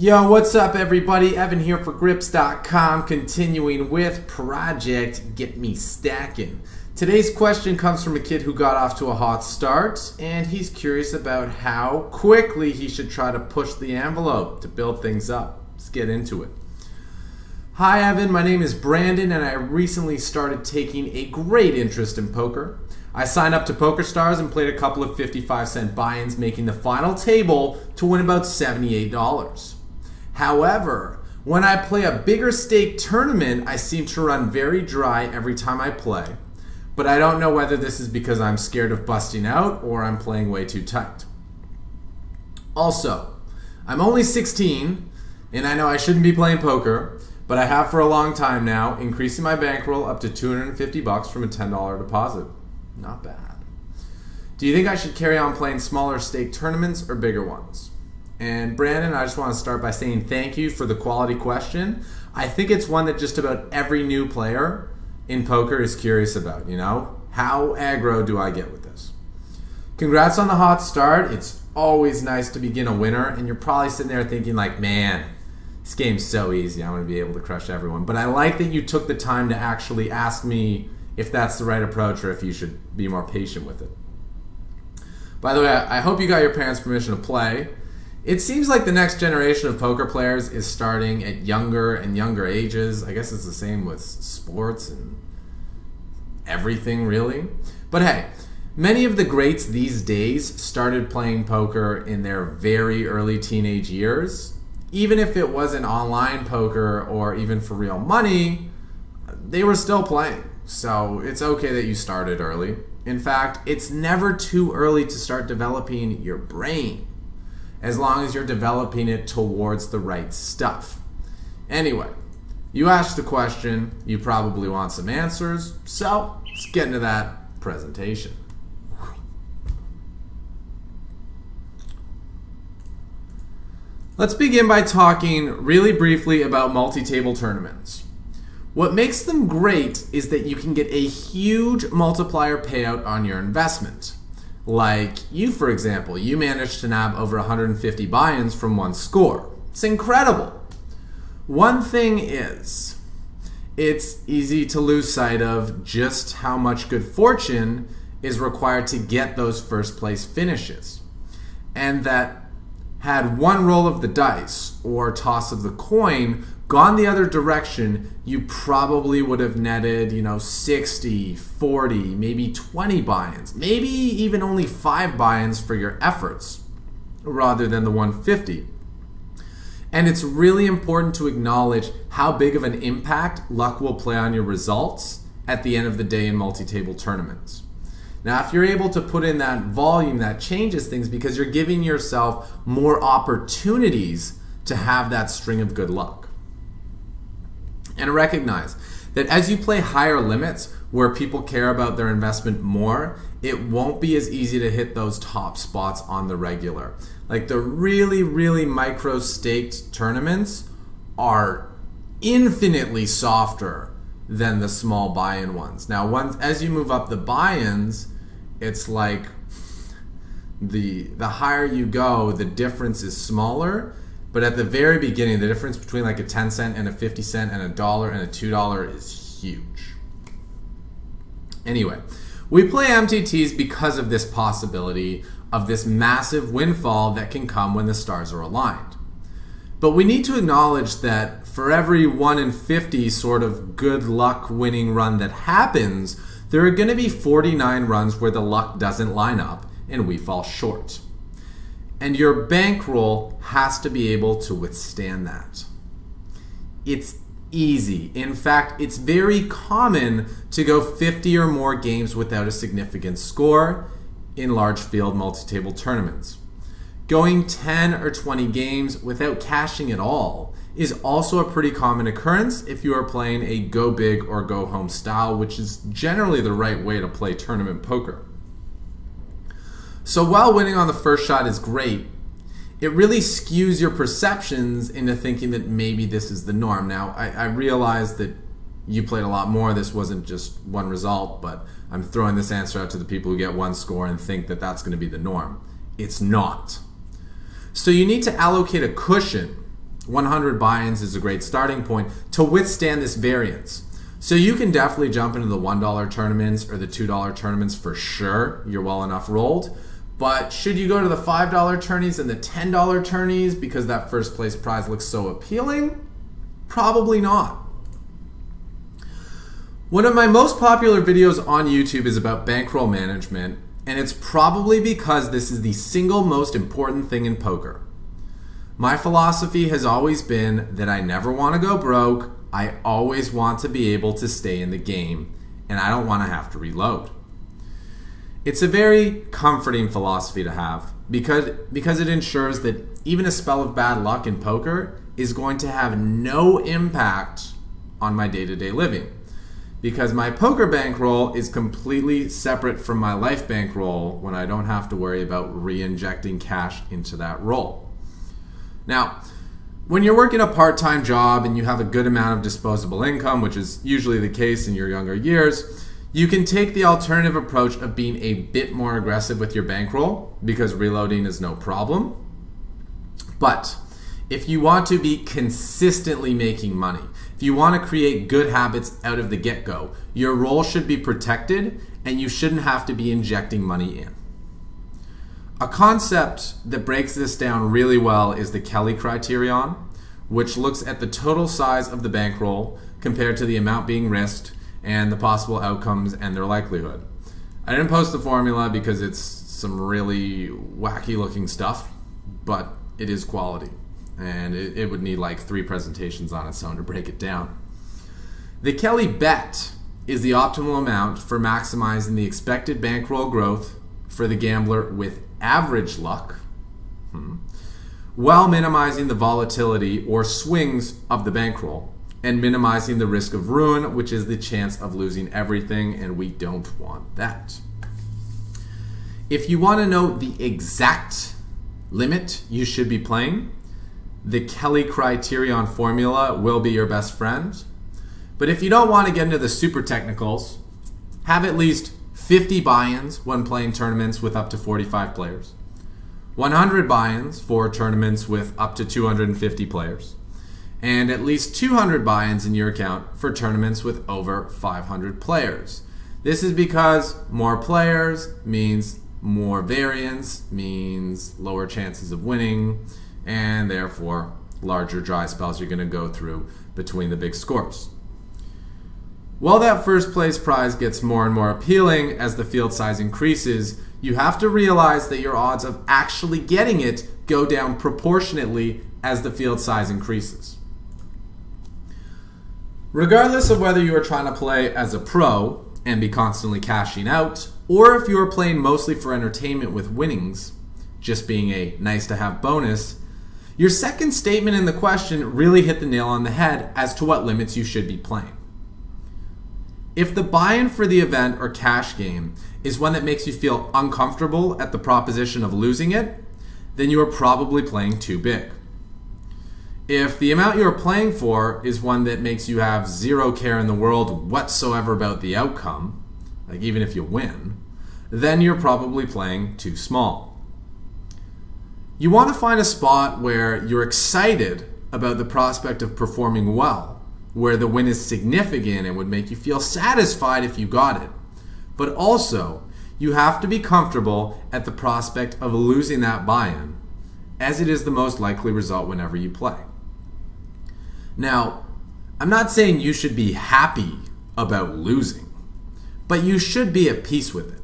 Yo, what's up everybody? Evan here for Grips.com, continuing with Project Get Me Stackin. Today's question comes from a kid who got off to a hot start, and he's curious about how quickly he should try to push the envelope to build things up. Let's get into it. Hi Evan, my name is Brandon, and I recently started taking a great interest in poker. I signed up to PokerStars and played a couple of 55-cent buy-ins, making the final table to win about $78. However, when I play a bigger stake tournament, I seem to run very dry every time I play. But I don't know whether this is because I'm scared of busting out or I'm playing way too tight. Also, I'm only 16, and I know I shouldn't be playing poker, but I have for a long time now, increasing my bankroll up to $250 from a $10 deposit. Not bad. Do you think I should carry on playing smaller stake tournaments or bigger ones? And Brandon, I just want to start by saying thank you for the quality question. I think it's one that just about every new player in poker is curious about, you know? How aggro do I get with this? Congrats on the hot start. It's always nice to begin a winner, and you're probably sitting there thinking like, man, this game's so easy. I'm going to be able to crush everyone. But I like that you took the time to actually ask me if that's the right approach or if you should be more patient with it. By the way, I hope you got your parents' permission to play. It seems like the next generation of poker players is starting at younger and younger ages. I guess it's the same with sports and everything, really. But hey, many of the greats these days started playing poker in their very early teenage years. Even if it wasn't online poker or even for real money, they were still playing. So it's okay that you started early. In fact, it's never too early to start developing your brain, as long as you're developing it towards the right stuff. Anyway, you asked the question, you probably want some answers, so let's get into that presentation. Let's begin by talking really briefly about multi-table tournaments. What makes them great is that you can get a huge multiplier payout on your investment. Like you, for example, you managed to nab over 150 buy-ins from one score. It's incredible. One thing is, it's easy to lose sight of just how much good fortune is required to get those first place finishes. And that had one roll of the dice or toss of the coin gone the other direction, you probably would have netted, 60, 40, maybe 20 buy-ins, maybe even only 5 buy-ins for your efforts rather than the 150. And it's really important to acknowledge how big of an impact luck will play on your results at the end of the day in multi-table tournaments. Now, if you're able to put in that volume, that changes things because you're giving yourself more opportunities to have that string of good luck. And recognize that as you play higher limits where people care about their investment more, it won't be as easy to hit those top spots on the regular. Like the really, really micro staked tournaments are infinitely softer than the small buy-in ones. Now, as you move up the buy-ins, it's like the higher you go, the difference is smaller. But at the very beginning, the difference between like a 10 cent and a 50 cent and a dollar and a $2 is huge. Anyway, we play MTTs because of this possibility of this massive windfall that can come when the stars are aligned. But we need to acknowledge that for every 1 in 50 sort of good luck winning run that happens, there are going to be 49 runs where the luck doesn't line up and we fall short. And your bankroll has to be able to withstand that. It's easy. In fact, it's very common to go 50 or more games without a significant score in large field multi-table tournaments. Going 10 or 20 games without cashing at all is also a pretty common occurrence if you are playing a go big or go home style, which is generally the right way to play tournament poker. So while winning on the first shot is great, it really skews your perceptions into thinking that maybe this is the norm. Now, I realize that you played a lot more. This wasn't just one result, but I'm throwing this answer out to the people who get one score and think that that's going to be the norm. It's not. So you need to allocate a cushion 100 buy-ins is a great starting point to withstand this variance. So you can definitely jump into the $1 tournaments or the $2 tournaments for sure. You're well enough rolled. But should you go to the $5 tourneys and the $10 tourneys because that first place prize looks so appealing? Probably not. One of my most popular videos on YouTube is about bankroll management, and it's probably because this is the single most important thing in poker. My philosophy has always been that I never want to go broke. I always want to be able to stay in the game, and I don't want to have to reload. It's a very comforting philosophy to have because it ensures that even a spell of bad luck in poker is going to have no impact on my day-to-day living. Because my poker bankroll is completely separate from my life bankroll when I don't have to worry about re-injecting cash into that roll. Now, when you're working a part-time job and you have a good amount of disposable income, which is usually the case in your younger years, you can take the alternative approach of being a bit more aggressive with your bankroll because reloading is no problem. But if you want to be consistently making money, if you want to create good habits out of the get-go, your roll should be protected and you shouldn't have to be injecting money in. A concept that breaks this down really well is the Kelly criterion, which looks at the total size of the bankroll compared to the amount being risked and the possible outcomes and their likelihood. I didn't post the formula because it's some really wacky looking stuff, but it is quality, and it would need like 3 presentations on its own to break it down. The Kelly bet is the optimal amount for maximizing the expected bankroll growth for the gambler with average luck, while minimizing the volatility or swings of the bankroll and minimizing the risk of ruin, which is the chance of losing everything, and we don't want that. If you want to know the exact limit you should be playing, the Kelly criterion formula will be your best friend. But if you don't want to get into the super technicals, have at least 50 buy-ins when playing tournaments with up to 45 players, 100 buy-ins for tournaments with up to 250 players, and at least 200 buy-ins in your account for tournaments with over 500 players. This is because more players means more variance, means lower chances of winning, and therefore larger dry spells you're going to go through between the big scores. While that first place prize gets more and more appealing as the field size increases, you have to realize that your odds of actually getting it go down proportionately as the field size increases. Regardless of whether you are trying to play as a pro and be constantly cashing out, or if you are playing mostly for entertainment with winnings, just being a nice to have bonus, your second statement in the question really hit the nail on the head as to what limits you should be playing. If the buy-in for the event or cash game is one that makes you feel uncomfortable at the proposition of losing it, then you are probably playing too big. If the amount you are playing for is one that makes you have zero care in the world whatsoever about the outcome, like even if you win, then you're probably playing too small. You want to find a spot where you're excited about the prospect of performing well, where the win is significant and would make you feel satisfied if you got it. But also, you have to be comfortable at the prospect of losing that buy-in, as it is the most likely result whenever you play. Now, I'm not saying you should be happy about losing, but you should be at peace with it.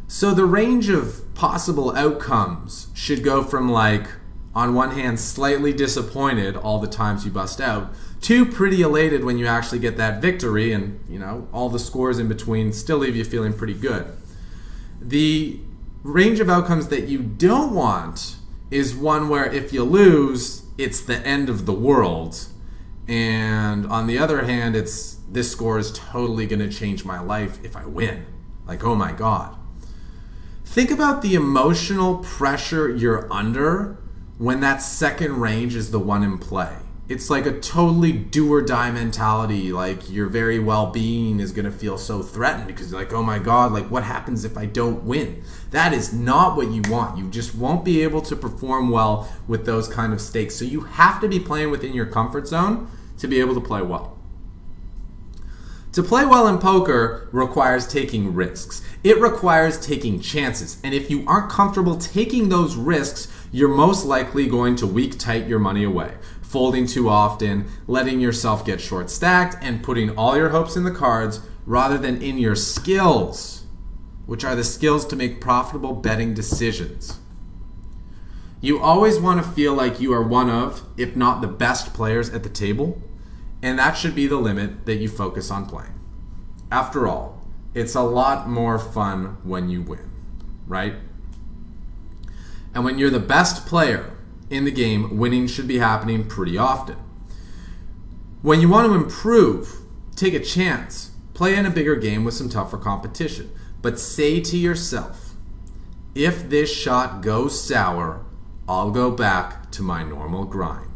So the range of possible outcomes should go from, like, on one hand, slightly disappointed all the times you bust out, to pretty elated when you actually get that victory, and all the scores in between still leave you feeling pretty good. The range of outcomes that you don't want is one where if you lose, it's the end of the world, and on the other hand, it's this score is totally going to change my life if I win. Like, oh my God. Think about the emotional pressure you're under when that second range is the one in play. It's like a totally do or die mentality. Like your very well-being is going to feel so threatened because you're like, oh my God, like what happens if I don't win? That is not what you want. You just won't be able to perform well with those kind of stakes. So you have to be playing within your comfort zone to be able to play well. To play well in poker requires taking risks. It requires taking chances. And if you aren't comfortable taking those risks, you're most likely going to weak tight your money away, folding too often, letting yourself get short stacked, and putting all your hopes in the cards rather than in your skills, which are the skills to make profitable betting decisions. You always want to feel like you are one of, if not the best players at the table, and that should be the limit that you focus on playing. After all, it's a lot more fun when you win, right? And when you're the best player in the game, winning should be happening pretty often. When you want to improve, take a chance. Play in a bigger game with some tougher competition. But say to yourself, if this shot goes sour, I'll go back to my normal grind.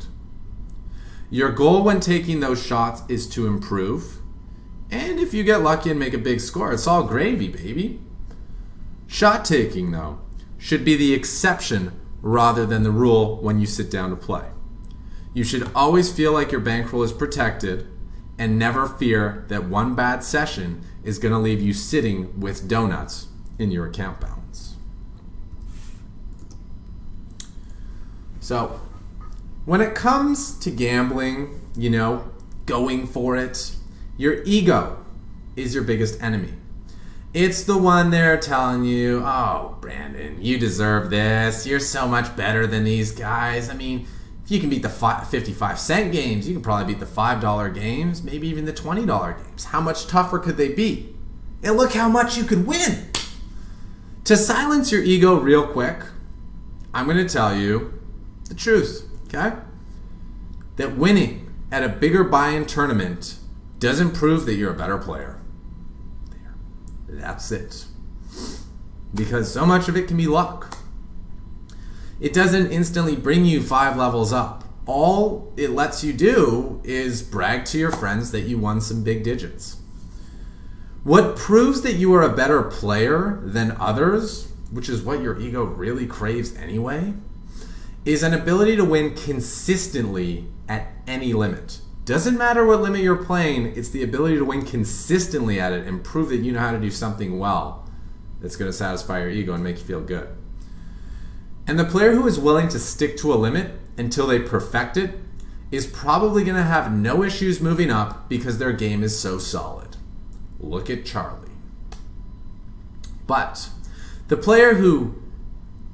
Your goal when taking those shots is to improve. And if you get lucky and make a big score, it's all gravy, baby. Shot taking, though, should be the exception rather than the rule when you sit down to play. You should always feel like your bankroll is protected and never fear that one bad session is going to leave you sitting with donuts in your account balance. So, when it comes to gambling, going for it, your ego is your biggest enemy. It's the one there telling you, oh, Brandon, you deserve this. You're so much better than these guys. I mean, if you can beat the 55-cent games, you can probably beat the $5 games, maybe even the $20 games. How much tougher could they be? And look how much you could win. To silence your ego real quick, I'm going to tell you the truth, okay? That winning at a bigger buy-in tournament doesn't prove that you're a better player. That's it. Because so much of it can be luck. It doesn't instantly bring you 5 levels up. All it lets you do is brag to your friends that you won some big digits. What proves that you are a better player than others, which is what your ego really craves anyway, is an ability to win consistently at any limit. Doesn't matter what limit you're playing, it's the ability to win consistently at it and prove that you know how to do something well that's going to satisfy your ego and make you feel good. And the player who is willing to stick to a limit until they perfect it is probably going to have no issues moving up because their game is so solid. Look at Charlie. But the player who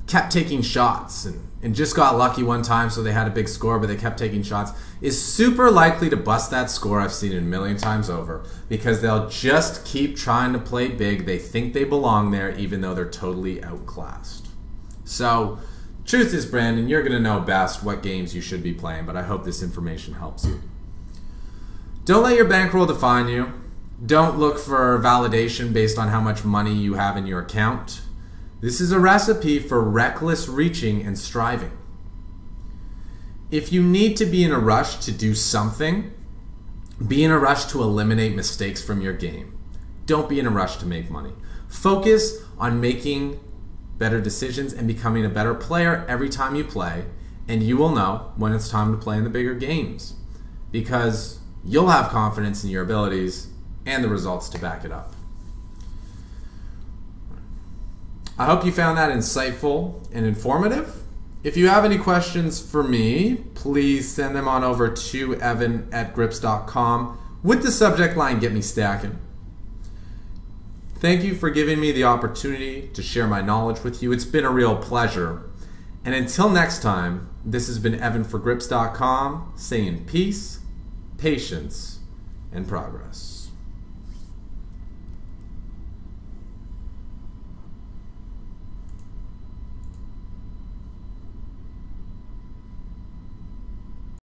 kept taking shots and just got lucky one time so they had a big score but they kept taking shots is super likely to bust that score. I've seen it a million times over because they'll just keep trying to play big. They think they belong there even though they're totally outclassed. So, truth is, Brandon, you're going to know best what games you should be playing, but I hope this information helps you. Don't let your bankroll define you. Don't look for validation based on how much money you have in your account. This is a recipe for reckless reaching and striving. If you need to be in a rush to do something, be in a rush to eliminate mistakes from your game. Don't be in a rush to make money. Focus on making better decisions and becoming a better player every time you play, and you will know when it's time to play in the bigger games because you'll have confidence in your abilities and the results to back it up. I hope you found that insightful and informative. If you have any questions for me, please send them on over to evan@grips.com with the subject line, Get Me Stackin'. Thank you for giving me the opportunity to share my knowledge with you. It's been a real pleasure. And until next time, this has been Evan for Grips.com saying peace, patience, and progress.